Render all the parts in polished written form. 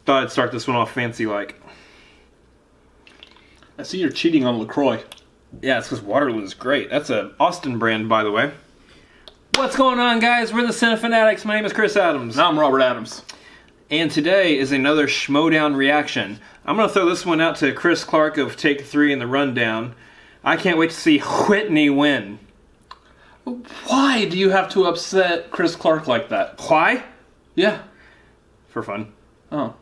Thought I'd start this one off fancy-like. I see you're cheating on LaCroix. Yeah, it's because Waterloo's great. That's a Austin brand, by the way. What's going on, guys? We're the Cinefanatics. My name is Chris Adams. I'm Robert Adams. And today is another Schmoedown reaction. I'm going to throw this one out to Chris Clark of Take 3 in the Rundown. I can't wait to see Witney win. Why do you have to upset Chris Clark like that? Why? Yeah. For fun. Oh.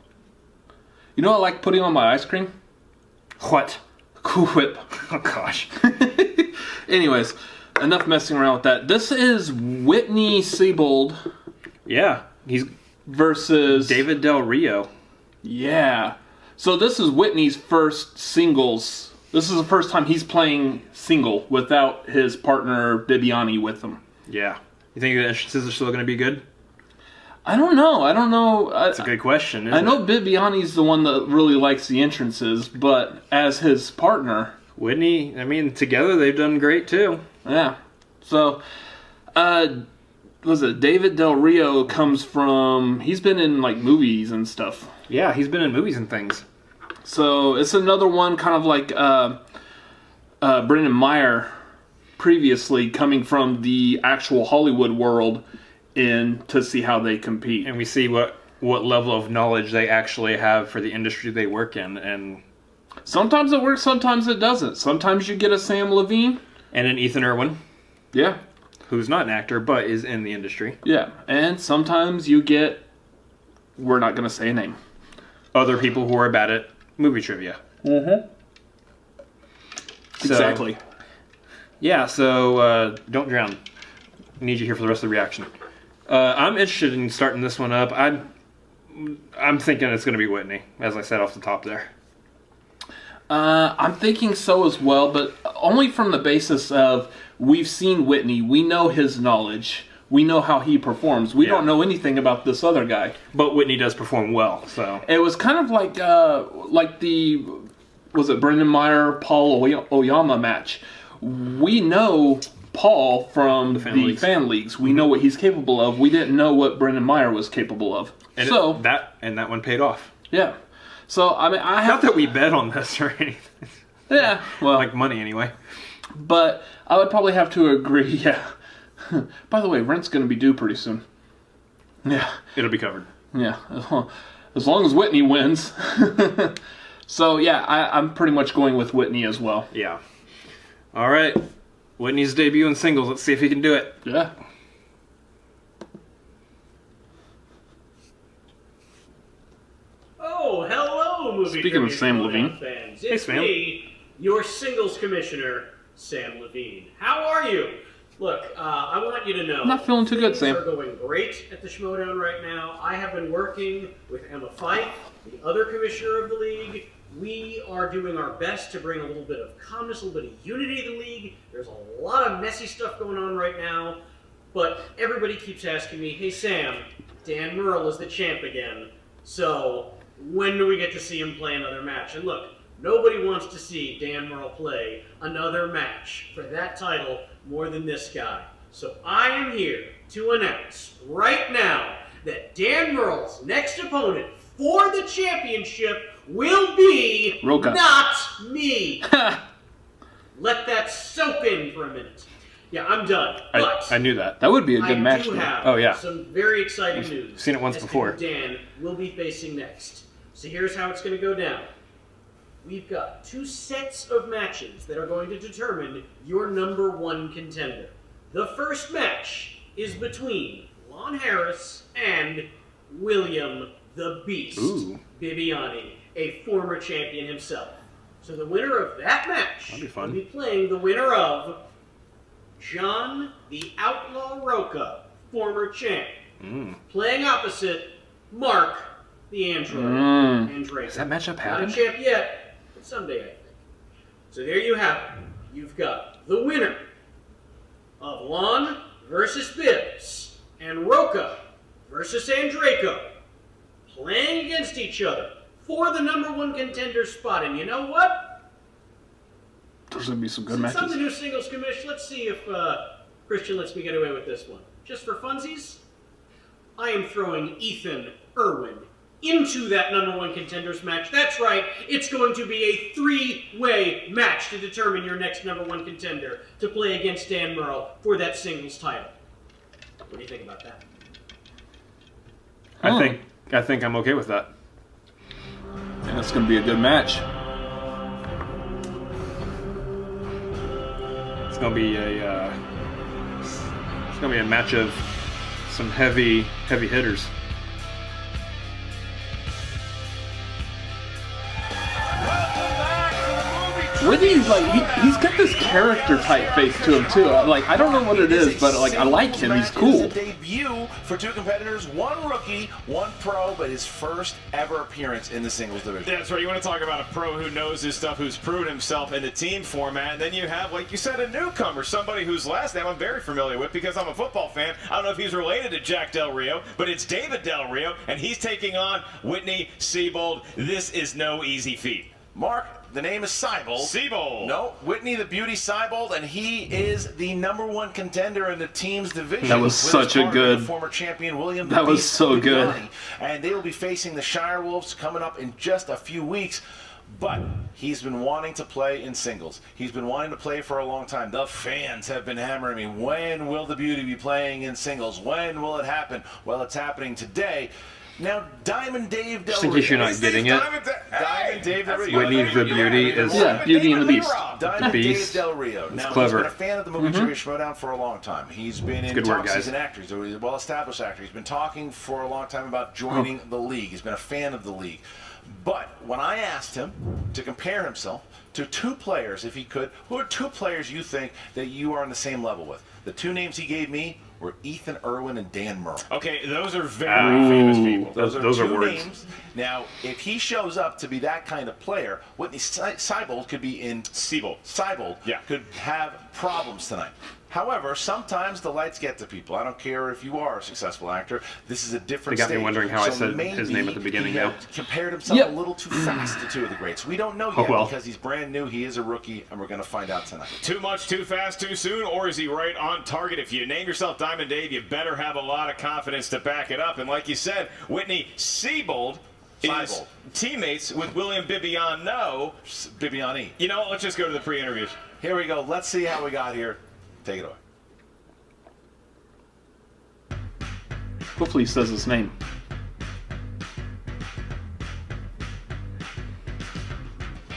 You know what I like putting on my ice cream? What? Cool Whip. Oh, gosh. Anyways, enough messing around with that. This is Witney Seibold. Yeah. He's versus David Del Rio. Yeah. So this is Witney's first singles. This is the first time he's playing single without his partner Bibbiani with him. Yeah. You think the entrances are still going to be good? I don't know. That's a good question. I know Bibbiani's the one that really likes the entrances, but as his partner, Witney, I mean, together they've done great too. Yeah. So, was it David Del Rio comes from? He's been in like movies and stuff. Yeah, he's been in movies and things. So it's another one, kind of like Brendan Meyer, previously coming from the actual Hollywood world, in to see how they compete, and we see what level of knowledge they actually have for the industry they work in. And sometimes it works, sometimes it doesn't. Sometimes you get a Sam Levine and an Ethan Irwin. Yeah. Who's not an actor, but is in the industry. Yeah. And sometimes you get, we're not going to say a name, other people who are bad at movie trivia. Mm-hmm. So, exactly. Yeah, so don't drown. I need you here for the rest of the reaction. I'm interested in starting this one up. I'm thinking it's going to be Witney, as I said off the top there. I'm thinking so as well, but only from the basis of we've seen Witney. We know his knowledge. We know how he performs. We don't know anything about this other guy. But Witney does perform well, so. It was kind of like the, was it Brendan Meyer, Paul Oyama match. We know Paul from the fan leagues. We know what he's capable of. We didn't know what Brendan Meyer was capable of. And that one paid off. Yeah. So I mean, I have not that we bet on this or anything. Yeah, well, like money anyway. But I would probably have to agree. Yeah. By the way, rent's going to be due pretty soon. Yeah. It'll be covered. Yeah. As long as Witney wins. So yeah, I'm pretty much going with Witney as well. Yeah. All right. Witney's debut in singles. Let's see if he can do it. Yeah. Oh, hello, movie Speaking of Sam Levine. fans. Hey, It's Sam. me, your singles commissioner, Sam Levine. How are you? Look, I want you to know... I'm not feeling too good, Sam. Things are going great at the Schmoedown right now. I have been working with Emma Fife, the other commissioner of the league. We are doing our best to bring a little bit of calmness, a little bit of unity to the league. There's a lot of messy stuff going on right now, but everybody keeps asking me, hey Sam, Dan Murrell is the champ again, so when do we get to see him play another match? And look, nobody wants to see Dan Murrell play another match for that title more than this guy. So I am here to announce right now that Dan Murrell's next opponent for the championship will be Roca. not me. Let that soak in for a minute. Yeah, I'm done. But I knew that. That would be a good match. I do have Oh, yeah. some very exciting news. Seen it once as to before. who Dan will be facing next. So here's how it's going to go down. We've got 2 sets of matches that are going to determine your number 1 contender. The first match is between Lon Harris and William the Beast Bibbiani, a former champion himself. So the winner of that match will be playing the winner of John the Outlaw Roca, former champ, playing opposite Mark the Android. Does that matchup Not happen? a champ yet, but someday I think. So there you have it. You've got the winner of Lon versus Bibbs and Roca versus Andraco playing against each other for the number 1 contender spot. And you know what? There's going to be some good Since matches. I'm the new singles commish, let's see if Christian lets me get away with this one. Just for funsies, I am throwing Ethan Irwin into that #1 contenders match. That's right, it's going to be a 3-way match to determine your next #1 contender to play against Dan Murrell for that singles title. What do you think about that? I think I'm okay with that. And it's going to be a good match. It's gonna be a match of some heavy hitters. Witney's like he's got this character type face to him too. Like I don't know what it is, but like I like him. He's cool. It's a debut for two competitors, one rookie, one pro, but his first ever appearance in the singles division. That's right. You want to talk about a pro who knows his stuff, who's proven himself in the team format. And then you have, like you said, a newcomer, somebody whose last name I'm very familiar with because I'm a football fan. I don't know if he's related to Jack Del Rio, but it's David Del Rio, and he's taking on Witney Seibold. This is no easy feat. Mark, the name is Seibold. Seibold. No, Witney the Beauty Seibold, and he is the #1 contender in the team's division. That was with such his a partner, good. former champion William. That was Beast so good. Bibbiani. And they will be facing the Shire Wolves coming up in just a few weeks. But he's been wanting to play in singles. He's been wanting to play for a long time. The fans have been hammering me. When will the Beauty be playing in singles? When will it happen? Well, it's happening today. Now, Diamond Dave Del Just in Rio. case you're not getting it, Diamond Dave Del Rio. Witney the Beauty is Beauty and the Beast. Diamond Beast. Dave Del Rio. Now, clever. he's been a fan of the movie trivia Schmoedown for a long time. He's been in good word, talks. guys. He's an actor. He's a well-established actor. He's been talking for a long time about joining the league. He's been a fan of the league. But when I asked him to compare himself to two players, if he could, who are two players you think that you are on the same level with? The two names he gave me were Ethan Irwin and Dan Murrell. Okay, those are very famous people. Those are two words. names. Now, if he shows up to be that kind of player, Witney Seibold could be in Seibold Yeah. could have problems tonight. However, sometimes the lights get to people. I don't care if you are a successful actor. This is a different They got me stage. wondering how I said maybe his name at the beginning he now. had compared himself Yep. a little too fast to two of the greats. We don't know Oh, yet well. because he's brand new. He is a rookie, and we're going to find out tonight. Too much, too fast, too soon, or is he right on target? If you name yourself Diamond Dave, you better have a lot of confidence to back it up. And like you said, Witney Seibold is Seibold. teammates with William Bibbiani. No, Bibbiani. you know what? Let's just go to the pre-interviews. Here we go. Let's see how we got here. Take it away. Hopefully he says his name.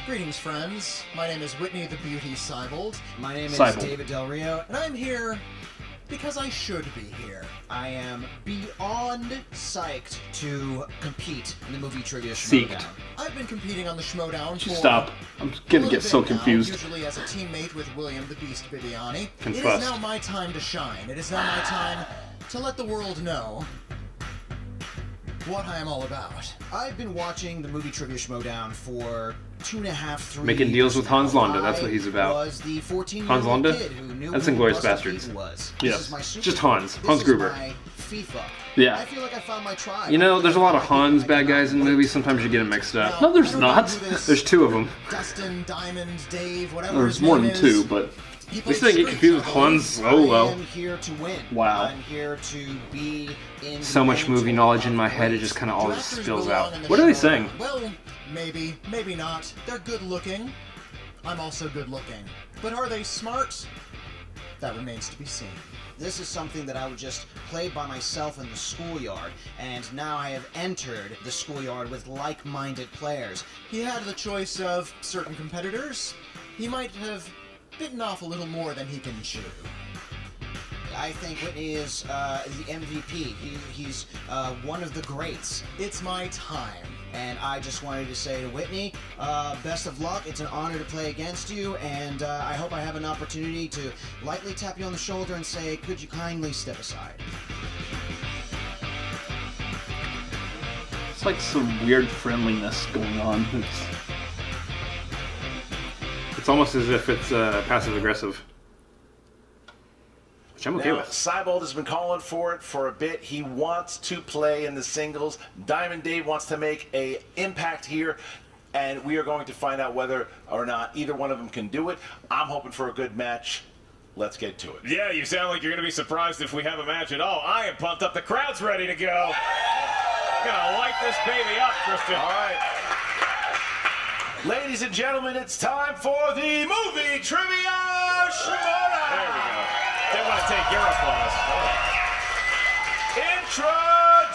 Greetings, friends. My name is Witney the Beauty Seibold. My name is Seibold. David Del Rio, and I'm here because I should be here. I am beyond psyched to compete in the movie trivia Seeked. Schmoedown. I've been competing on the Schmoedown for Stop. I'm a gonna little get so bit now, confused. usually as a teammate with William the Beast Bibbiani. It Confessed. is now my time to shine. It is now my time to let the world know what I am all about. I've been watching the movie trivia Schmoedown for 2.5, 3 Making deals with years Hans now. Landa, that's what he's about. I was the 14-year-old Hans Landa? kid who knew That's who Inglourious Buster Bastards. Keaton was. Yes. This is my Super Just Bowl. Hans. This Hans is Gruber. my FIFA. Yeah. I feel like I found my tribe. You know, there's a lot of I feel Hans like bad I guys in got movies. it. Sometimes you get them mixed up. No, there's I don't know not. who this There's two of them. Dustin, Diamond, Dave, whatever There's his more name than is. two, but He At least plays they get Screech, confused with I believe. Han Solo. I am here to win. Wow. I'm here to be in So the much movie mental knowledge in my head, it race. just kinda all Do just actors spills belong out. in the What are they Schmoedown? saying? Well, maybe not. They're good looking. I'm also good looking. But are they smart? That remains to be seen. This is something that I would just play by myself in the schoolyard, and now I have entered the schoolyard with like-minded players. He had the choice of certain competitors. He might have bitten off a little more than he can chew. I think Witney is the MVP. He's one of the greats. It's my time. And I just wanted to say to Witney, best of luck. It's an honor to play against you, and I hope I have an opportunity to lightly tap you on the shoulder and say, could you kindly step aside? it's like some weird friendliness going on. It's almost as if it's passive aggressive, which I'm okay Now, with. Seibold has been calling for it for a bit. He wants to play in the singles. Diamond Dave wants to make an impact here, and we are going to find out whether or not either one of them can do it. I'm hoping for a good match. Let's get to it. Yeah, you sound like you're going to be surprised if we have a match at all. I am pumped up. The crowd's ready to go. gonna light this baby up, Christian. All right. Ladies and gentlemen, it's time for the movie trivia Schmoedown. There we go. Didn't want to take your applause.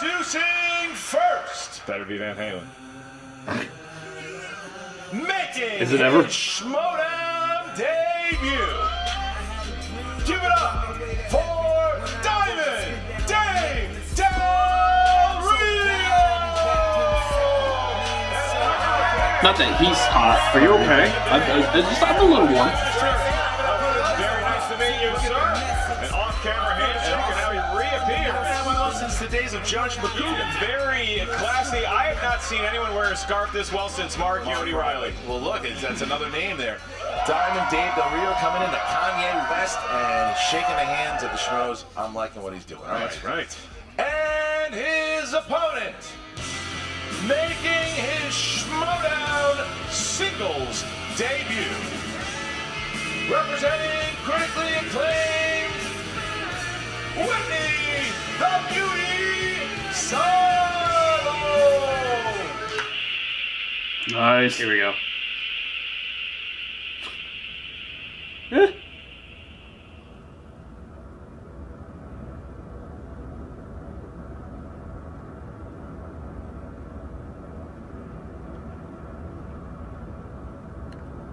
Introducing first. Better be Van Halen. Making Is it ever? his Schmoedown debut. Give it up for Diamond Dave Del Rio. Not that he's hot. Are you okay? I'm a little warm. Very nice to meet you, sir. An off-camera handshake, and now he reappears. Since the days of Judge McCool. Very classy. I have not seen anyone wear a scarf this well since Mark Yodi Riley. Well, look, that's another name there. Diamond Dave Del Rio coming into Kanye West and shaking the hands of the Schmoes. I'm liking what he's doing. All right. That's right. And his opponent, making his Schmoedown singles debut, representing Critically Acclaimed, Witney the Beauty Solo. Nice. Here we go. Eh.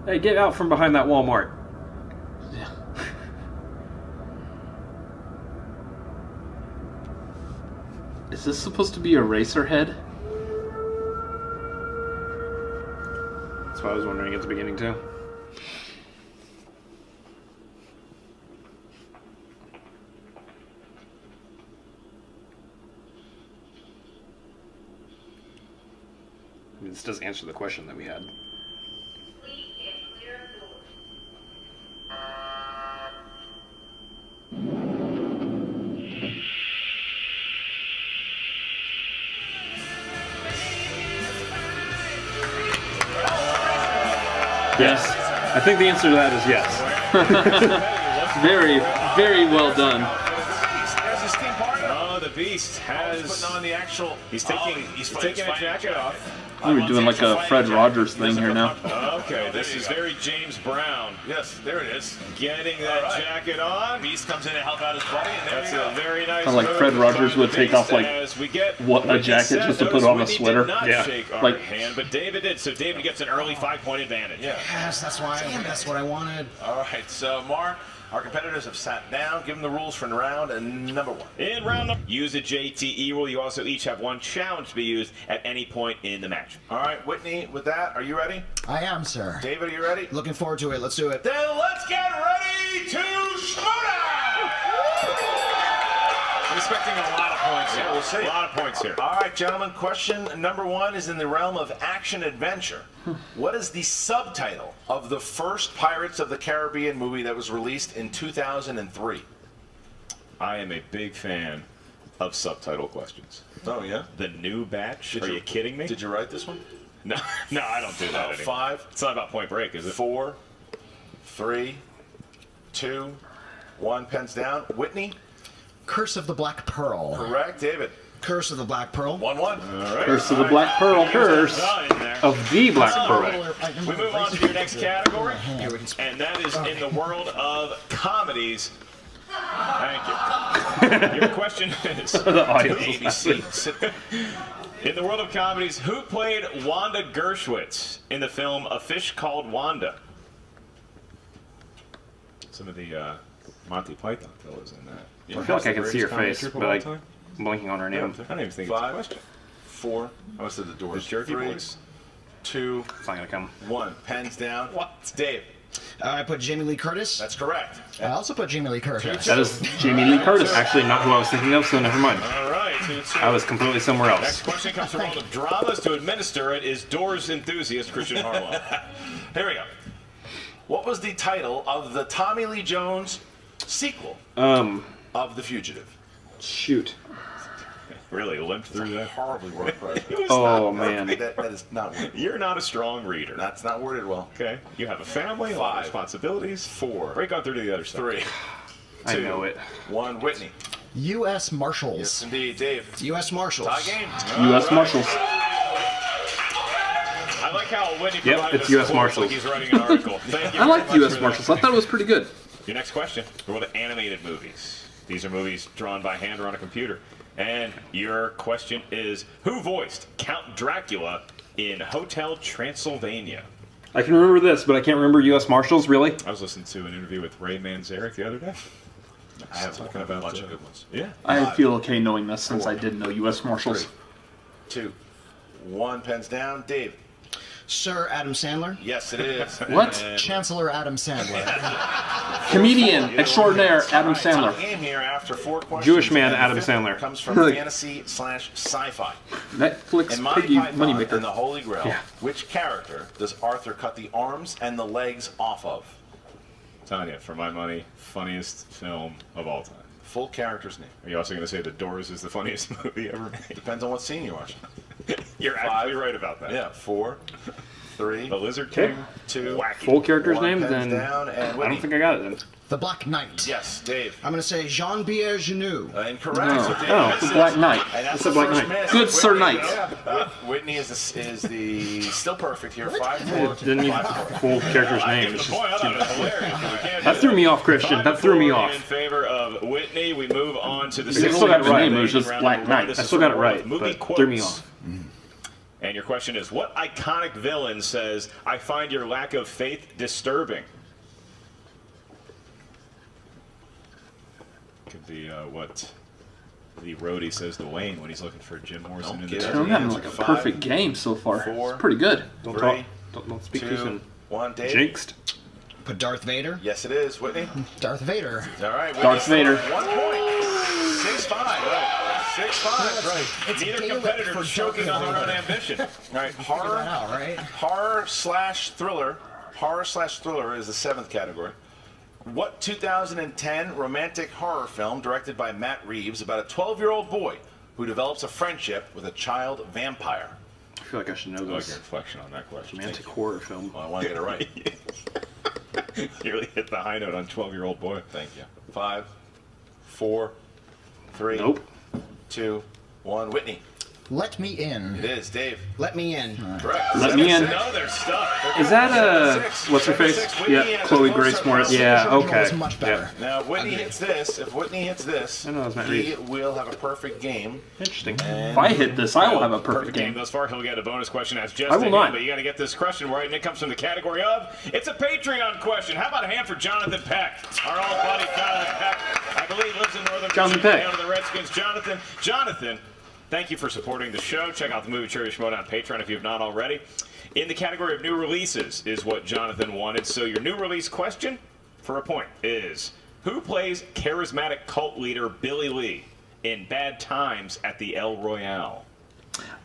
Hey, get out from behind that Walmart. Is this supposed to be a racer head? That's what I was wondering at the beginning, too. I mean, this does answer the question that we had. Yes. I think the answer to that is yes. Very, very well done. There's his team partner. Oh, the Beast has. Putting on the actual. He's taking. He's taking a jacket off. We're doing like a Fred Rogers thing here now. Okay, this is very James Brown. Yes, there it is. Getting that jacket on. Beast comes in to help out his buddy, and there That's you go. a very nice. Kinda like move Fred Rogers by would the take Beast off, like, as we get what, a Witney jacket just to says put on a Witney sweater? Did not Yeah. shake our Like- hand, but David did. So David gets an early 5-point advantage. Yeah. Yes, that's why. That's what I wanted. All right, so Mark, our competitors have sat down. Give them the rules for round number one. In round number, use a JTE rule. You also each have one challenge to be used at any point in the match. All right, Whitney, with that, are you ready? I am, sir. David, are you ready? Looking forward to it. Let's do it. Then let's get ready to Schmoedown! I'm expecting a lot of points here. Yeah, we'll see. A lot of points here. All right, gentlemen, question number one is in the realm of action-adventure. What is the subtitle of the first Pirates of the Caribbean movie that was released in 2003? I am a big fan of subtitle questions. Oh, yeah? The new batch? Did Are you kidding me? Did you write this one? No, no, I don't do that anymore. 5, It's not about Point Break, is it? 4, 3, 2, 1, pens down. Whitney? Curse of the Black Pearl. Correct. David? Curse of the Black Pearl. 1-1. All right. Curse of the Black Pearl. Curse In there. of the Black Pearl. We move on to your next category, Here we can and that is in the world of comedies. Thank you. Your question is, The audio. ABC. Sit there. in the world of comedies, who played Wanda Gershwitz in the film A Fish Called Wanda? Some of the Monty Python fellows in that. I feel like I can see your face, but I'm blinking on her I name. don't even think it's a 5, question. 4, I was at the doors. The Jerky 3, Boys. 2, It's not gonna come. 1. Pens down. What? Dave. I put Jamie Lee Curtis. That's correct. I also put Jamie Lee Curtis. That is Jamie Lee Curtis. Actually, not who I was thinking of, so never mind. All right. I was completely somewhere else. Next question comes from all the dramas. To administer it is Doors enthusiast Christian Harlow. Here we go. What was the title of the Tommy Lee Jones sequel of The Fugitive? Shoot. Really limped through that. Horribly worded. Oh, man. That is not worded. You're not a strong reader. That's not worded well. Okay. You have a family, a lot of 5, responsibilities. 4, Break on through to the other stuff. 3, I know it. 1. Whitney. U.S. Marshals. Yes, indeed, Dave. U.S. Marshals. Tie game. U.S. Marshals. I like how Witney Yep, provided it's us US quotes Marshals. like he's writing an article. Thank you I like very much U.S. for that. Marshals. I thought it was pretty good. Your next question. We're with animated movies. These are movies drawn by hand or on a computer. And your question is, who voiced Count Dracula in Hotel Transylvania? I can remember this, but I can't remember U.S. Marshals, really? I was listening to an interview with Ray Manzarek the other day. I have Talking about a bunch of good ones. Yeah. I feel okay knowing this since I did know U.S. Marshals. 2, 1, pens down. Dave. Sir Adam Sandler. Yes, it is. What? And Chancellor Adam Sandler. Comedian extraordinaire Adam Tie Sandler. game here after 4 questions. Jewish man and the Adam fifth Sandler. comes from Like- fantasy/sci-fi. Netflix In Monty Piggy Python and the Moneymaker. Holy Grail, Yeah. which character does Arthur cut the arms and the legs off of? Tanya, for my money, funniest film of all time. Full character's name. Are you also going to say The Doors is the funniest movie ever made? Depends on what scene you watch. You're actually right about that. Yeah, 4, 3, The Lizard Okay. King. 2, Wacky. Full character's 1, name, pens then down, and I don't Whitney. think I got it then. The Black Knight. Yes, Dave. I'm going to say Jean-Pierre Jeunet. Incorrect. No. So Dave Oh, misses. The Black Knight. And that's It's the a Black first Knight. miss. Good Sir Whitney, Knight. Whitney is the still perfect here. 5-4. Didn't even 5-4. full character's I name. give It's the just point. I thought it was hilarious. We can't That do threw me off, Christian. That threw me 5-4 off. In favor of Whitney, we move on to the I sixth still got it round. right. It was just Round Black number one. Knight. This I is still got it from right, movie but threw me quotes. off. And your question is, what iconic villain says, "I find your lack of faith disturbing"? Could be what the roadie says to Wayne when he's looking for Jim Morrison in the get it. I'm having like a perfect game so far. Four. It's pretty good. Don't 3, talk. Don't speak too 2, soon. 1. Dave. Jinxed. Put Darth Vader. Yes, it is. Whitney. Darth Vader. All right. Darth Vader. 1 point. 6-5. Right. 6-5. Right. It's Neither Gaelic competitor for choking Darth on their own Vader. ambition. All right. Figure that out, right? Horror/thriller. Horror/thriller is the 7th category. What 2010 romantic horror film directed by Matt Reeves about a 12-year-old boy who develops a friendship with a child vampire? I feel like I should know I like your this. inflection on that question. Romantic horror film. Well, I want to get it right. You really hit the high note on 12-year-old boy. Thank you. 5, 4, 3, Nope. 2, 1. Whitney. Let Me It In. is. Dave. Let Me In. Correct. Let me in. No, they're stuck. Is that what's her 7-6. face? Whitney Yeah, has Chloe a Grace closer Moretz. round. Yeah, Original okay. was much better. Yeah. Now, if Whitney hits this, I know, that's Matt he Reeves. will have a perfect game. Interesting. If I hit this, I will have a perfect game game. thus far. He'll get a bonus question as just I will a not. hint, but you got to get this question right, and it comes from the category of it's a Patreon question. How about a hand for Jonathan Peck, our old buddy Jonathan Peck? I believe lives in Northern Jonathan Virginia, Peck. down to the Redskins. Jonathan, thank you for supporting the show. Check out the Movie Trivia Schmoedown Patreon if you have not already. In the category of new releases is what Jonathan wanted. So your new release question for a point is, who plays charismatic cult leader Billy Lee in Bad Times at the El Royale?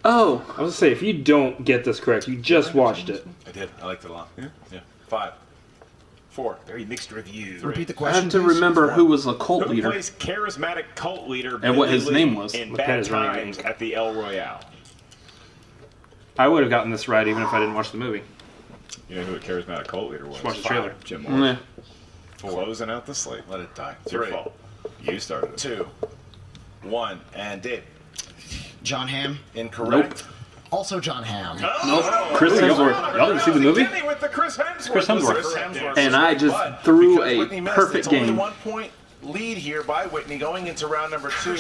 Oh, I was gonna say, if you don't get this correct, you just watched it. I did. I liked it a lot. Yeah. 5, 4. Very mixed reviews. Repeat the I question. have to please. remember who was the cult Who leader. plays charismatic cult leader And what Billy his Lee name was. in Look at Bad his running Times game. at the El Royale? I would have gotten this right even if I didn't watch the movie. You know who a charismatic cult leader was? watch the trailer. Jim Morrison. Meh. Closing out the slate. Let it die. It's your 3, fault. You started it. 2, 1. And Dave. John Hamm. Incorrect. Also John Hamm. Oh, Chris there you go. Hemsworth. Y'all didn't see the movie? Kenny with the Chris Hemsworth. Chris Hemsworth. Was Chris correct. Hemsworth. And I just But threw because a Whitney missed, perfect it's only game. 1 point lead here by Whitney going into round number 2.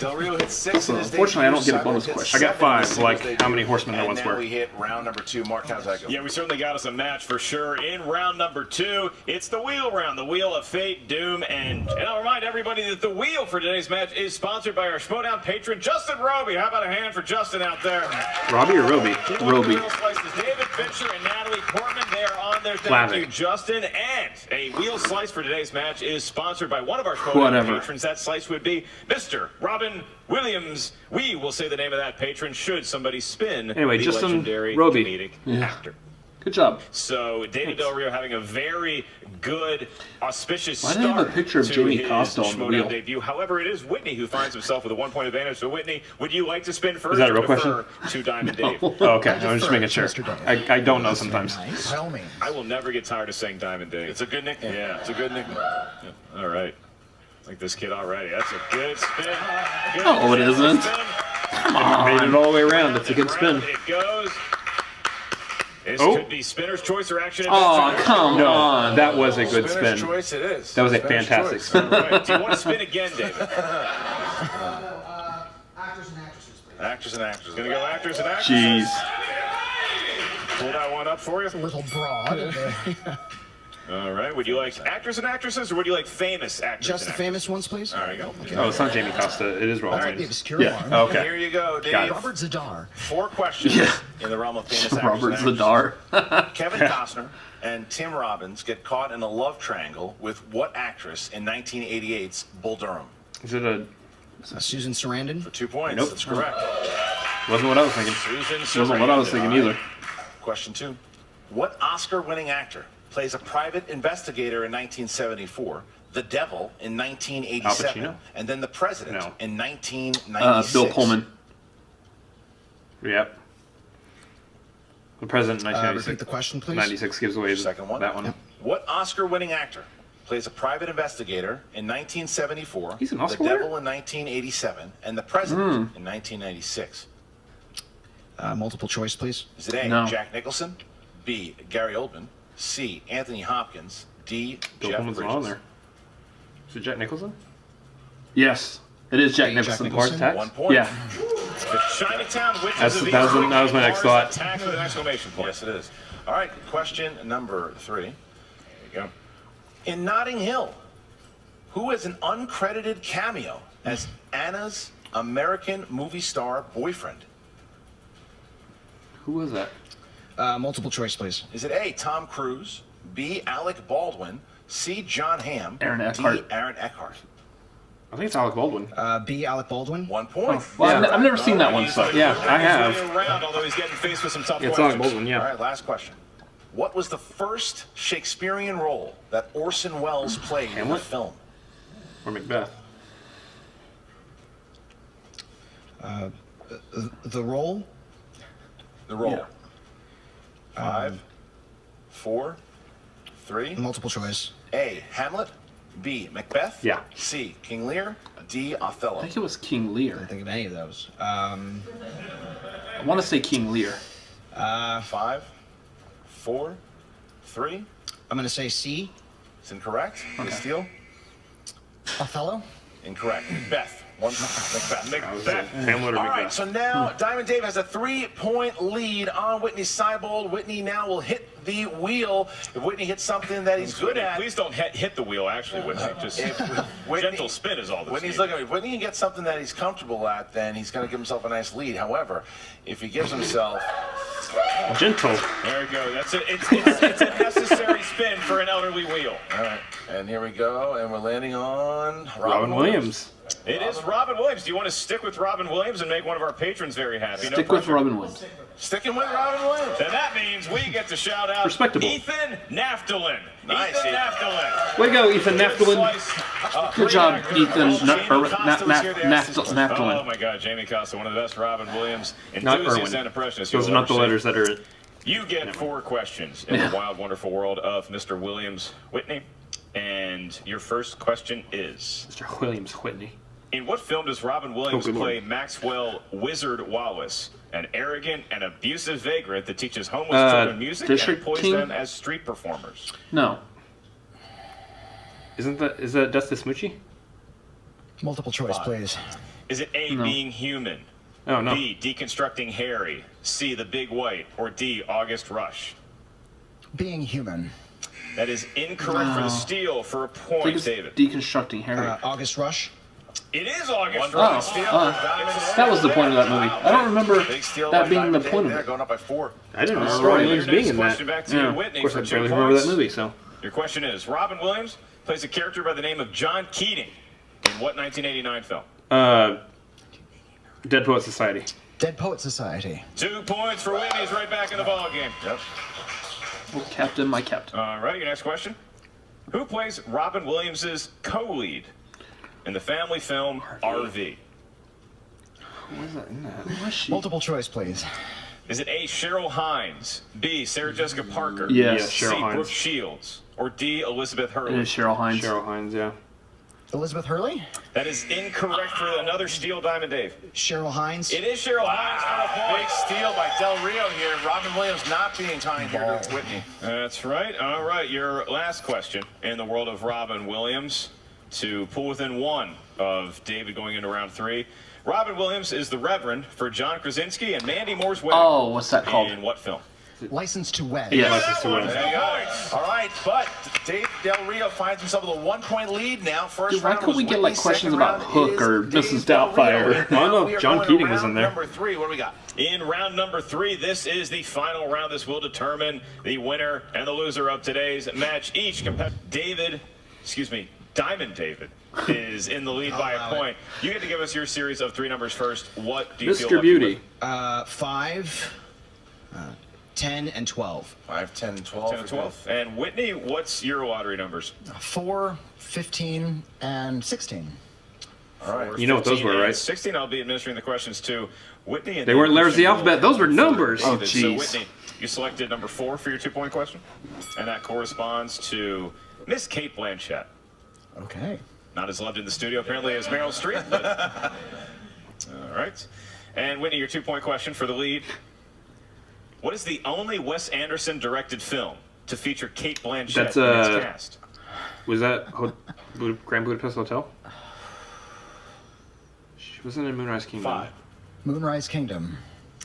Del Rio hit 6 in his Unfortunately, I don't debut. get a bonus Seibold hit question. I got 7 in 5, his like singles how many debut. horsemen there And once now were. we hit round number 2. Mark, how's that go? Yeah, we certainly got us a match for sure. In round number 2, it's the wheel round, the wheel of fate, doom, and I'll remind everybody that the wheel for today's match is sponsored by our Schmoedown patron, Justin Roby. How about a hand for Justin out there? Robbie or Roby? Roby. Wheel slices, David Fincher and Natalie Portman. They are on there. Thank Classic. you, Justin. And a wheel slice for today's match is sponsored by one of our Schmoedown Whatever. patrons. That slice would be Mr. Robin Williams. We will say the name of that patron should somebody spin Anyway, the Justin legendary Roby. comedic actor. Good job. So David Del Rio having a very good, auspicious Why do start they have a picture of to Jamie his Costa on the Schmoedown wheel? debut. However, it is Whitney who finds himself with a 1 point advantage. So Whitney, would you like to spin first? that a or real defer to Diamond Dave? Oh, okay. I'm just making sure. Mr. Dave. I don't know sometimes. By all means. I will never get tired of saying Diamond Dave. It's a good nickname. Yeah. It's a good nickname. All right. Like this kid already. That's a good spin. Good No, it isn't. spin. Made it all the way around. It's a good spin. Around it goes. This Oh. could be spinner's choice or action. Oh, adventure. come No, on. that was a good Spinner's spin. choice it is. That was a Spinner's fantastic choice. spin. Right. Do you want to spin again, David? Actors and actresses, please. Actors and actresses. Gonna go actors and actresses. Jeez. Pull that one up for you. A little broad. All right. Would you like actors and actresses, or would you like famous actors? Just the and actresses? famous ones, please. There you go. Oh, it's not Jamie Costa. It is Robert. All right. The obscure Yeah. one. Okay. Here you go, Dave. Got it. Robert Zadar. 4 questions Yeah. in the realm of famous actors. Robert and Zadar. Kevin Costner and Tim Robbins get caught in a love triangle with what actress in 1988's Bull Durham? Is it a? Susan Sarandon. For 2 points. Nope. That's correct. Wasn't what I was thinking. Susan Wasn't what I was Sarandon. thinking either. Question 2. What Oscar-winning actor plays a private investigator in 1974, the devil in 1987, Al Pacino? and then the president No. in 1996? Bill Pullman. Yep. The president, Repeat 1996. the question, please. 96 gives away Second one. that one. Yep. What Oscar-winning actor plays a private investigator in 1974, He's an Oscar the winner? devil in 1987, and the president in 1996? Multiple choice, please. Is it A, No. Jack Nicholson, B, Gary Oldman, C, Anthony Hopkins, D, Bill Jeff Pullman's Bridges? on there. Is it Jack Nicholson? Yes, it is Jack Jack Nicholson. Nicholson. Mars Attacks? 1 point. Yeah. The Chinatown Witches That's- of the that was- East that was my next Mars thought. Attack with an exclamation point. Yes, it is. All right, question number 3. There you go. In Notting Hill, who is an uncredited cameo as Anna's American movie star boyfriend? Who was that? Multiple choice, please. Is it A, Tom Cruise, B, Alec Baldwin, C, John Hamm, Aaron D, Eckhart. Aaron Eckhart? I think it's Alec Baldwin. B. Alec Baldwin. 1 point. Well, Yeah. I've never seen that one, so. Yeah, I have. He's around, although he's getting faced with some tough Yeah, it's Alec questions. Baldwin, All yeah. right, last question. What was the first Shakespearean role that Orson Welles played in the Hamlet? film? Or Macbeth. The role. The role. Yeah. 5, 4, 3. Multiple choice. A, Hamlet. B, Macbeth. Yeah. C, King Lear. D, I Othello. think it was King Lear. Can't think of any of those. I want to say King Lear. 5, 4, 3. I'm going to say C. It's incorrect. Okay. Steele? Othello. Incorrect. Macbeth. Macbeth. Macbeth. Hamlet or All Macbeth? right, so now Diamond Dave has a 3-point lead on Witney Seibold. Witney now will hit the wheel. If Witney hits something that he's good at, Please don't hit the wheel, actually, Whitney. Just Whitney- gentle spin is all this. Whitney's looking. If Whitney can get something that he's comfortable at, then he's going to give himself a nice lead. However, if he gives himself, Gentle. There we go. That's it. It's a necessary spin for an elderly wheel. all right, and here we go, and we're landing on Robin Williams. It is Robin Williams. Do you want to stick with Robin Williams and make one of our patrons very happy? No Stick with pressure. Robin Williams. Sticking with Robin Williams. Then that means we get to shout out Respectable. Ethan Naftalin. Nice, Ethan Ethan. Naftalin. Way to go, Ethan Naftalin. Good job, Ethan. Oh Naftalin. my God, Jamie Costa, one of the best Robin Williams Not enthusiasts Irwin. and impressionists. Those are you'll not the ever see. letters that are it. You get 4 questions in the wild, wonderful world of Mr. Williams Whitney. And your first question is: Mr. Williams Whitney. in what film does Robin Williams good play lord. Maxwell Wizard Wallace, an arrogant and abusive vagrant that teaches homeless children music and District employs King? them as street performers? No. Is that Dusty Smoochie? Multiple choice, 5. please. Is it A, No. being human, Oh, no. B, deconstructing Harry, C, the big white, or D, August Rush? Being human. That is incorrect for the steal for a I think point, it's David. Deconstructing Harry. August Rush. It is August Wonderful Rush. steal. That was the point of that movie. I don't remember Big steal that by being the Diamond Dave point of there, it. going up by 4. I didn't remember All Robin right. Williams Your being next in that. question back to Yeah, Whitney of course, for I 2 barely remember that points. movie, so. Your question is, Robin Williams plays a character by the name of John Keating in what 1989 film? Dead Poet Society. Dead Poet Society. 2 points for Whitney. He's right back in the ballgame. Yep. Oh, Captain, my captain. All right, your next question. Who plays Robin Williams' co-lead in the family film RV? Who was that in that? Who was she? Multiple choice, please. Is it A, Cheryl Hines, B, Sarah Jessica Parker, Yes. Yeah, Cheryl C, Hines. Brooke Shields, or D, Elizabeth It Hurley? is Cheryl Hines. Cheryl Hines, yeah. Elizabeth Hurley? That is incorrect for another steal, Diamond Dave. Cheryl Hines? It is Cheryl Hines for a Big point. steal by Del Rio here. Robin Williams not being kind here to Witney. That's right. All right, your last question in the world of Robin Williams to pull within one of David going into round 3. Robin Williams is the Reverend for John Krasinski and Mandy Moore's wedding. Oh, what's that called? In what film? License to Wed. Yeah, License to Wed. There you go. All right, but Dave Del Rio finds himself with a 1-point lead now. First Dude, why round couldn't we was get, like, Whitney, questions second about round Hook is or Dave Mrs. Del Rio. Doubtfire? And now Oh, no, we are John going to Keating was round in there. Number 3, what do we got? In round number 3, this is the final round. This will determine the winner and the loser of today's match. Each competitor, Diamond David, is in the lead by a point. You get to give us your series of 3 numbers first. What do you feel Mr. lucky Beauty. with? 5, 10, and 12. 5, 10, and 12. 10 and 12. And Whitney, what's your lottery numbers? 4, 15, and 16. All right. You know what those 15 were, and right? 16, I'll be administering the questions to Whitney. And They weren't letters of the Christian alphabet. will Those were for numbers. David. Oh, So jeez. Whitney, you selected number 4 for your 2-point question. And that corresponds to Miss Kate Blanchett. Okay. Not as loved in the studio, apparently, as Meryl Streep. But... All right. And Whitney, your 2-point question for the lead. What is the only Wes Anderson directed film to feature Kate Blanchett That's, in its cast? Was that Grand Budapest Hotel? She wasn't in Moonrise Kingdom. 5. Moonrise Kingdom.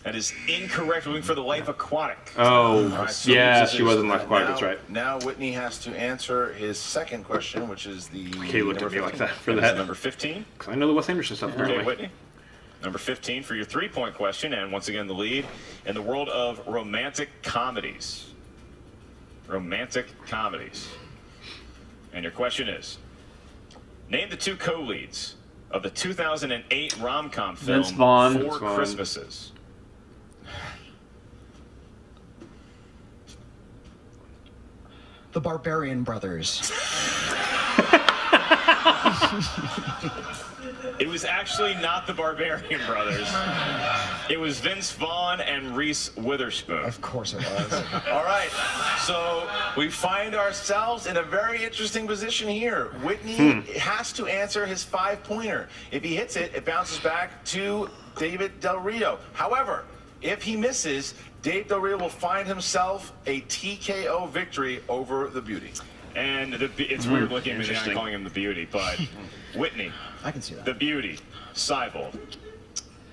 That is incorrect. Moving for the Life Aquatic. Oh, All right, so yeah, this she is- was in Life Aquatic, that's now- right. Now Whitney has to answer his second question, which is the. Kay looked at number me like 15. that for That is that. number 15. 'Cause I know the Wes Anderson stuff, Okay, apparently. Whitney. Number 15 for your 3-point question, and once again the lead in the world of romantic comedies. Romantic comedies. And your question is, name the 2 co-leads of the 2008 rom-com film Vince Vaughn. Four Vince Vaughn. Christmases. The Barbarian Brothers. It was actually not the Barbarian Brothers. It was Vince Vaughn and Reese Witherspoon. Of course it was. All right, so we find ourselves in a very interesting position here. Whitney has to answer his 5-pointer. If he hits it, it bounces back to David Del Rio. However, if he misses, Dave Del Rio will find himself a TKO victory over the Beauty. And it's weird looking at me Interesting. calling him the Beauty, but Whitney, I can see that. the Beauty, Seibold.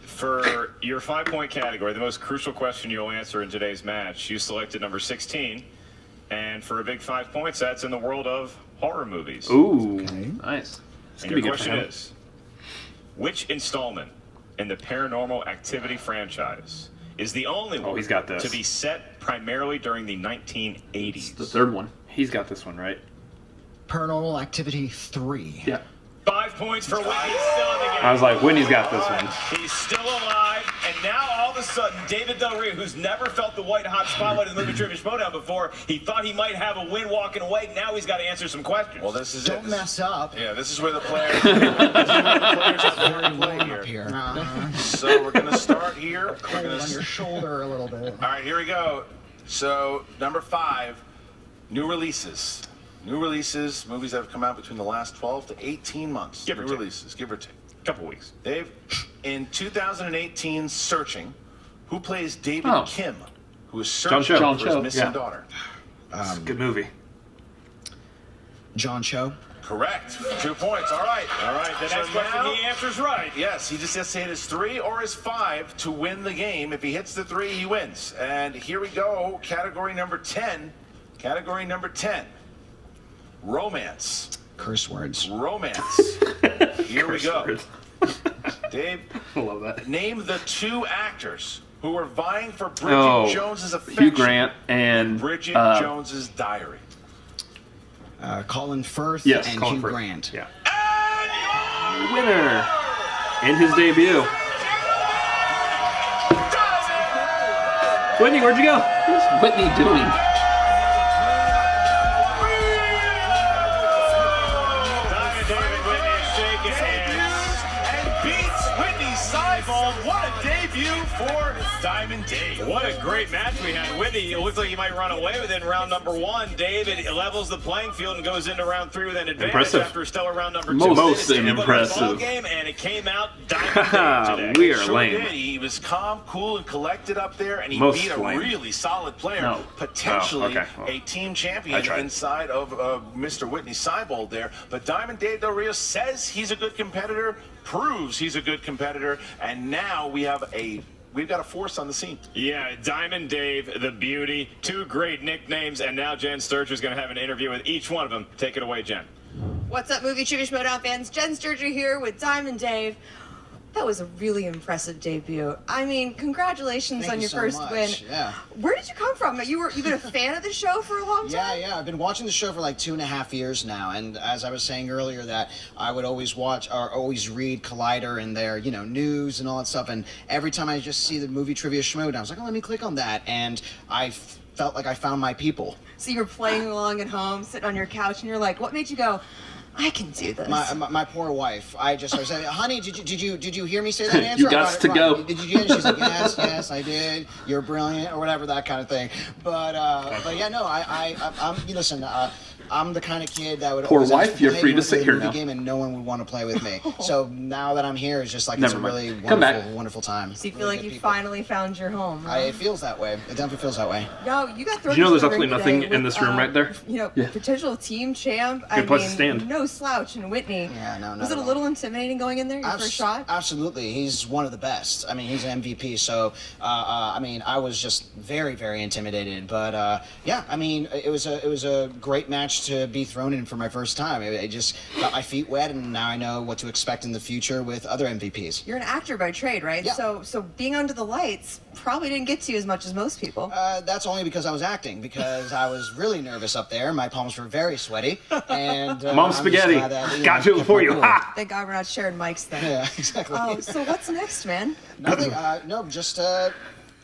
For your 5-point category, the most crucial question you'll answer in today's match, you selected number 16. And for a big 5 points, that's in the world of horror movies. Ooh, Okay. nice. This And could be your good for question him. is, which installment in the Paranormal Activity franchise is the only one he's got this. to be set primarily during the 1980s? It's the 3rd one. He's got this one, right? Paranormal Activity 3. Yeah. 5 points for Whitney, still in the game. I was like, Whitney's got this one. He's still alive, and now all of a sudden, David Del Rio, who's never felt the white hot spotlight in the movie Trivia Schmoedown before, he thought he might have a win walking away. Now he's got to answer some questions. Well, this is Don't it. mess up. Yeah, this is where the players, this is where the players have to Very play warm up here. here. So we're gonna start here. We're Cold gonna on your shoulder a little bit. All right, here we go. So, number 5, new releases. New releases, movies that have come out between the last 12 to 18 months. Give or new take. releases, give or take. Couple weeks. Dave, in 2018 Searching, who plays David Oh. Kim, who is John searching Cho. for John his Cho, missing yeah. daughter? It's a good movie. John Cho. Correct. 2 points. All right. All right, the So next question now- he answers right. Yes, he just has to hit his 3 or his 5 to win the game. If he hits the 3, he wins. And here we go. Category number 10. Category number 10. Romance. Curse words. Romance. Here we go. Curse Dave, I love that. name the 2 actors who were vying for Bridget Oh, Jones's affection. Hugh Grant and Bridget Jones's diary. Colin Firth Yes, and Colin Hugh Firth. Grant. Yeah. Winner in his debut. Whitney, where'd you go? What's Whitney doing? Diamond David Whitney is shaking hands. And beats Witney Witney Seibold. What a debut for Diamond Dave. What a great match we had. Witney, it looks like he might run away with it in round number 1. David levels the playing field and goes into round 3 with an advantage Impressive. after a stellar round number 2. Most It was a impressive. ball game, and it came out Diamond Dave today. We are Sure lame. did. He was calm, cool, and collected up there, and he Most beat a lame. really solid player, No. potentially Oh, okay. Well, a team I champion tried. inside of Mr. Witney Seibold there. But Diamond Dave Del Rio says he's a good competitor, proves he's a good competitor, and now we've got a force on the scene. Yeah, Diamond Dave, the beauty, 2 great nicknames, and now Jen Sturger's going to have an interview with each one of them. Take it away, Jen. What's up, movie trivia Schmoedown fans? Jen Sturger here with Diamond Dave. That was a really impressive debut. I mean, congratulations Thank on you your so first much. win. Yeah. Where did you come from? You've been a fan of the show for a long time? Yeah, I've been watching the show for like 2.5 years now, and as I was saying earlier, that I would always watch or always read Collider and their, news and all that stuff, and every time I just see the movie trivia Schmoedown, I was like, oh, let me click on that, and I felt like I found my people. So you're playing along at home, sitting on your couch, and you're like, what made you go, I can do this? My poor wife. I was saying, honey, did you hear me say that answer? You I got got it to right. go. Did you get it? She's like, yes, I did. You're brilliant, or whatever, that kind of thing. But yeah, no, I'm. Listen, I'm the kind of kid that would Poor always wife, ask to you're play free to with sit the here movie now. game, and no one would want to play with me. So now that I'm here, it's just like Never it's a mind. really Come back. wonderful time. So you feel Really like good you people. finally found your home, huh? It feels that way. It definitely feels that way. No, you got thrown Did you know into there's the absolutely ring nothing today in with, this room right there? Yeah. Potential team champ. Good place to stand. No slouch in Whitney. Yeah, no, Was not it a at little intimidating going in there, your first shot? Absolutely. He's one of the best. I mean, he's an MVP. So, I mean, I was just very, very intimidated. But yeah, I mean, it was a great match to be thrown in for my first time. It just got my feet wet, and now I know what to expect in the future with other MVPs. You're an actor by trade, right? Yeah. So being under the lights probably didn't get to you as much as most people. That's only because I was acting, because I was really nervous up there. My palms were very sweaty. And Mom I'm just spaghetti. glad that, Got to it kept for my you. cool. Ha! Thank God we're not sharing mics then. Yeah, exactly. So what's next, man? Nothing. No, just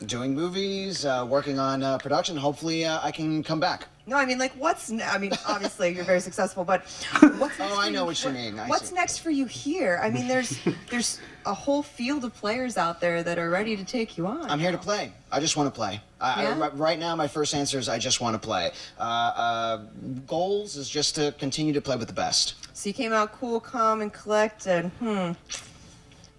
doing movies, working on production. Hopefully, I can come back. No, I mean, like, obviously you're very successful, but what's next Oh, I for know you? what you mean. I What's see. next for you here? I mean, there's a whole field of players out there that are ready to take you on. I'm here to play. I just want to play. Yeah? Right now, my first answer is I just want to play. Goals is just to continue to play with the best. So you came out cool, calm, and collected. What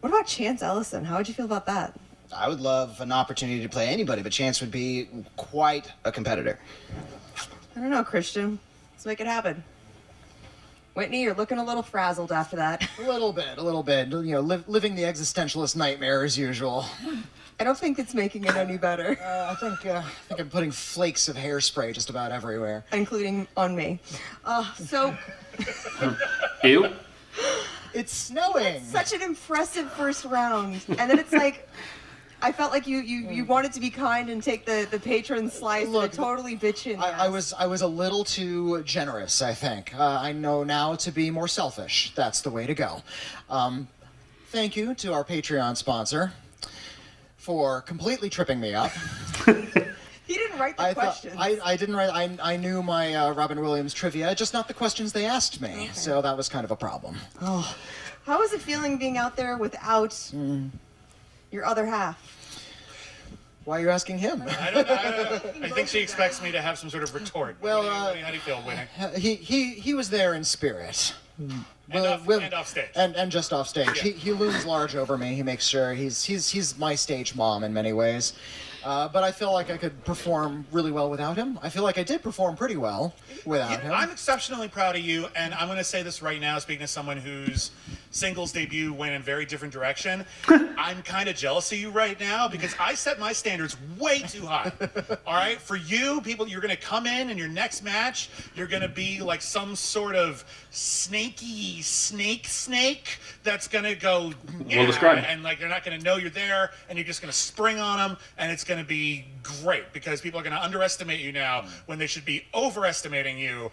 about Chance Ellison? How would you feel about that? I would love an opportunity to play anybody, but Chance would be quite a competitor. I don't know, Christian. Let's make it happen. Whitney, you're looking a little frazzled after that. A little bit. Living the existentialist nightmare as usual. I don't think it's making it any better, I think I'm putting flakes of hairspray just about everywhere. including on me. So, Ew. It's snowing. such an impressive first round. And then it's like, I felt like you wanted to be kind and take the patron slice Look, and totally bitch you in the I ass. was a little too generous, I think. I know now to be more selfish. That's the way to go. Thank you to our Patreon sponsor for completely tripping me up. He didn't write the questions. I didn't write. I knew my Robin Williams trivia, just not the questions they asked me. Okay. So that was kind of a problem. How was it feeling being out there without your other half? Why are you asking him? I think she expects me to have some sort of retort. Well, how do you feel, Winnie? He was there in spirit. And off stage. And just off stage. Yeah. He looms large over me. He makes sure he's my stage mom in many ways. But I feel like I could perform really well without him. I feel like I did perform pretty well without him. I'm exceptionally proud of you, and I'm going to say this right now, speaking to someone whose singles debut went in a very different direction. I'm kind of jealous of you right now because I set my standards way too high. All right? For you, people, you're going to come in your next match, you're going to be like some sort of snaky snake that's going to go, Well described. and like they're not going to know you're there, and you're just going to spring on them, and it's going to be great because people are going to underestimate you now when they should be overestimating you.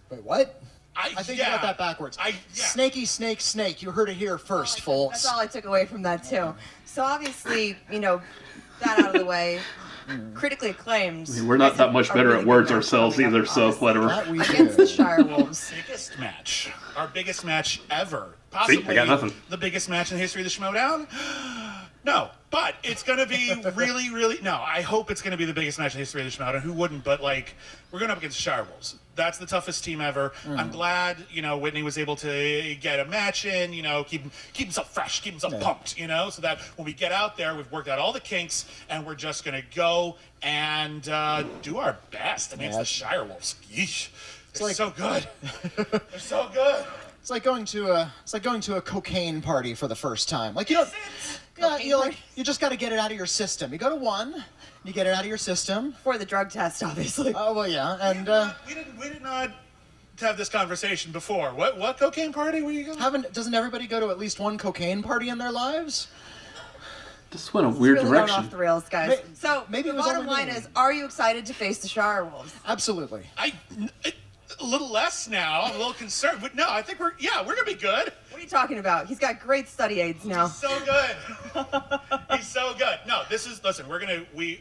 Wait, what? I think you got that backwards. Yeah. Snaky snake. You heard it here first, folks. That's all I took away from that too. So obviously, that out of the way. Critically Acclaimed. I mean, we're not that much better at words ourselves either, so whatever. That we Against do. the Shire Wolves. Biggest match. Our biggest match ever. See, Possibly I got nothing. the biggest match in the history of the Schmoedown? No, but it's going to be really, really... No, I hope it's going to be the biggest match in the history of the Schmoedown. Who wouldn't? But, like, we're going up against the Shire Wolves. That's the toughest team ever. I'm glad, Witney was able to get a match in, keep himself fresh, keep himself pumped, so that when we get out there, we've worked out all the kinks, and we're just going to go and do our best. I mean, it's the Shire Wolves. Yeesh. They're so good. They're so good. It's like going to a cocaine party for the first time. Like you don't. Yeah, you just got to get it out of your system. You go to one, you get it out of your system. For the drug test, obviously. Oh well, yeah, and We did not have this conversation before. What cocaine party were you going? doesn't everybody go to at least one cocaine party in their lives? This went a weird Really direction. going off the rails, guys. So maybe it the was bottom line overdoing is, are you excited to face the Shire Wolves? Absolutely. A little less now. I'm a little concerned, but no, I think we're gonna be good. What are you talking about? He's got great study aids now. So good. He's so good. No, listen,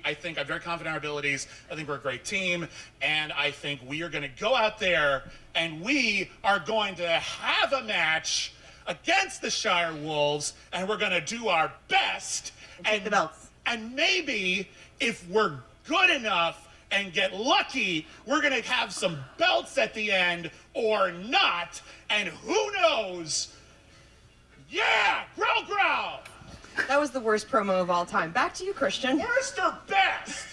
I think I'm very confident in our abilities. I think we're a great team. And I think we are going to go out there and we are going to have a match against the Shire Wolves. And we're going to do our best. And take the belts. And maybe if we're good enough and get lucky, we're going to have some belts at the end or not. And who knows? Yeah, growl. That was the worst promo of all time. Back to you, Christian. Mr. Best.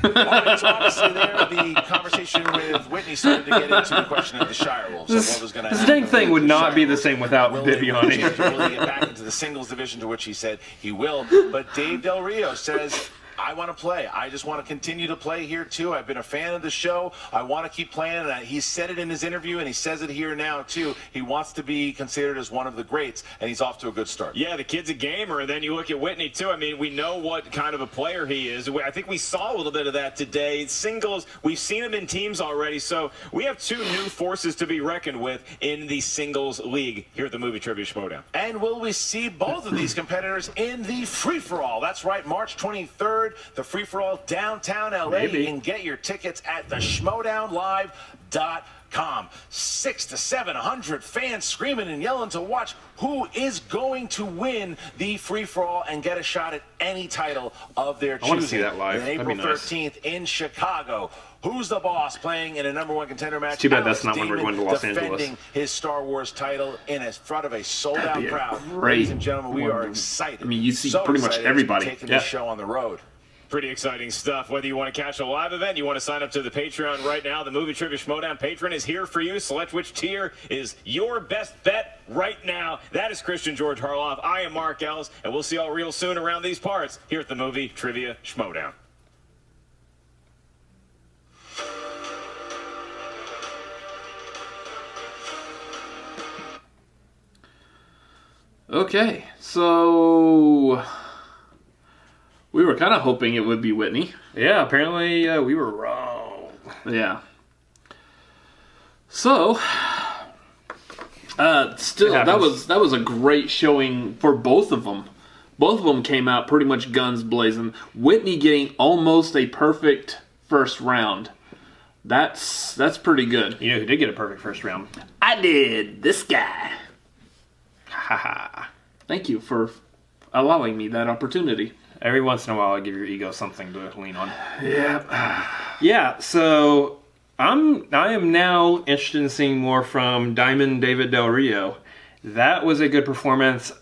So obviously there, the conversation with Witney started to get into the question of the Shire Wolves. And what was going to This happen dang thing would with the not Shire be the Wolves. same without Will they want to Bibbiani. change? Will he get back into the singles division, to which he said he will? But Dave Del Rio says, I want to play. I just want to continue to play here, too. I've been a fan of the show. I want to keep playing. And he said it in his interview, and he says it here now, too. He wants to be considered as one of the greats, and he's off to a good start. Yeah, the kid's a gamer, and then you look at Witney, too. I mean, we know what kind of a player he is. I think we saw a little bit of that today. Singles, we've seen him in teams already, so we have two new forces to be reckoned with in the singles league here at the Movie Trivia Schmoedown. And will we see both of these competitors in the free-for-all? That's right, March 23rd, the free-for-all downtown LA. Maybe. You can get your tickets at the Schmoedownlive.com. 600 to 700 fans screaming and yelling to watch who is going to win the free-for-all and get a shot at any title of their choosing. I want to see that live. And That'd April be nice. 13th in Chicago. Who's the boss playing in a number one contender match? It's too bad Alex that's not when we're Damon going to Los defending Angeles. his Star Wars title in front of a sold-out That'd be a crowd. great Ladies and gentlemen, we are one. excited. I mean, you see So pretty much excited to be everybody. taking Yeah. this show on the road. Pretty exciting stuff. Whether you want to catch a live event, you want to sign up to the Patreon right now. The Movie Trivia Schmoedown Patreon is here for you. Select which tier is your best bet right now. That is Christian George Harloff. I am Mark Ellis, and we'll see y'all real soon around these parts here at the Movie Trivia Schmoedown. Okay, so we were kind of hoping it would be Witney. Yeah, apparently we were wrong. Yeah. So, still, It happens. that was a great showing for both of them. Both of them came out pretty much guns blazing. Witney getting almost a perfect first round. That's pretty good. You know who did get a perfect first round? I did. This guy. Haha. Thank you for allowing me that opportunity. Every once in a while, I give your ego something to lean on. Yeah. Yeah, so I am now interested in seeing more from Diamond David Del Rio. That was a good performance.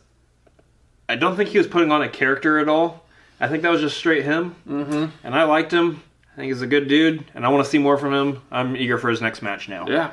I don't think he was putting on a character at all. I think that was just straight him. Mm-hmm. And I liked him. I think he's a good dude, and I want to see more from him. I'm eager for his next match now. Yeah.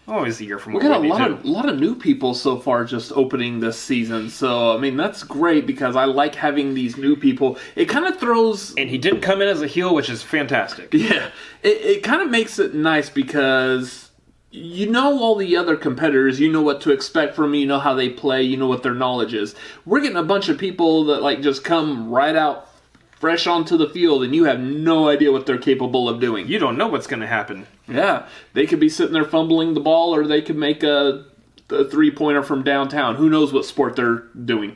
I'm always eager for We more. got a Witney, lot of new people so far just opening this season. So, I mean, that's great because I like having these new people. It kind of throws... And he didn't come in as a heel, which is fantastic. Yeah. It kind of makes it nice because you know all the other competitors. You know what to expect from them. You know how they play. You know what their knowledge is. We're getting a bunch of people that like just come right out fresh onto the field, and you have no idea what they're capable of doing. You don't know what's going to happen. Yeah, they could be sitting there fumbling the ball, or they could make a three-pointer from downtown. Who knows what sport they're doing?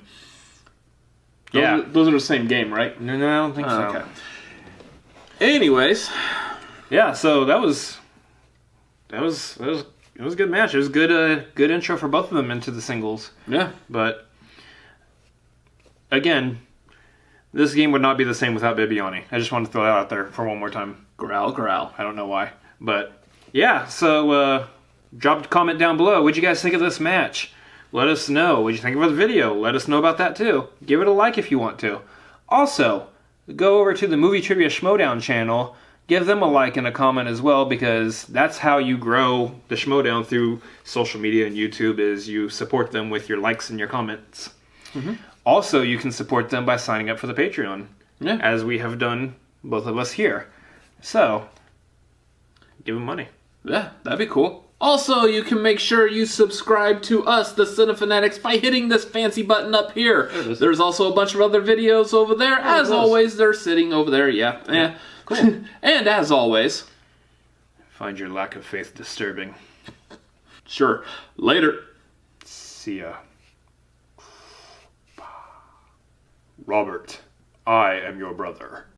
Yeah. Those are the same game, right? No, I don't think so. Okay. Anyways, Yeah, so it was a good match. It was good intro for both of them into the singles. yeah. But again, this game would not be the same without Bibbiani. I just wanted to throw that out there for one more time. Growl, growl. I don't know why, but yeah. So drop a comment down below. What'd you guys think of this match? Let us know. What'd you think of the video? Let us know about that too. Give it a like if you want to. Also, go over to the Movie Trivia Schmoedown channel. Give them a like and a comment as well, because that's how you grow the Schmoedown through social media and YouTube, is you support them with your likes and your comments. Mm-hmm. Also, you can support them by signing up for the Patreon, as we have done, both of us here. So, give them money. Yeah, that'd be cool. Also, you can make sure you subscribe to us, the Cinefanatics, by hitting this fancy button up here. There's also a bunch of other videos over there. As always, they're sitting over there. Yeah. Cool. And as always, Find your lack of faith disturbing. sure, later. See ya. Robert, I am your brother.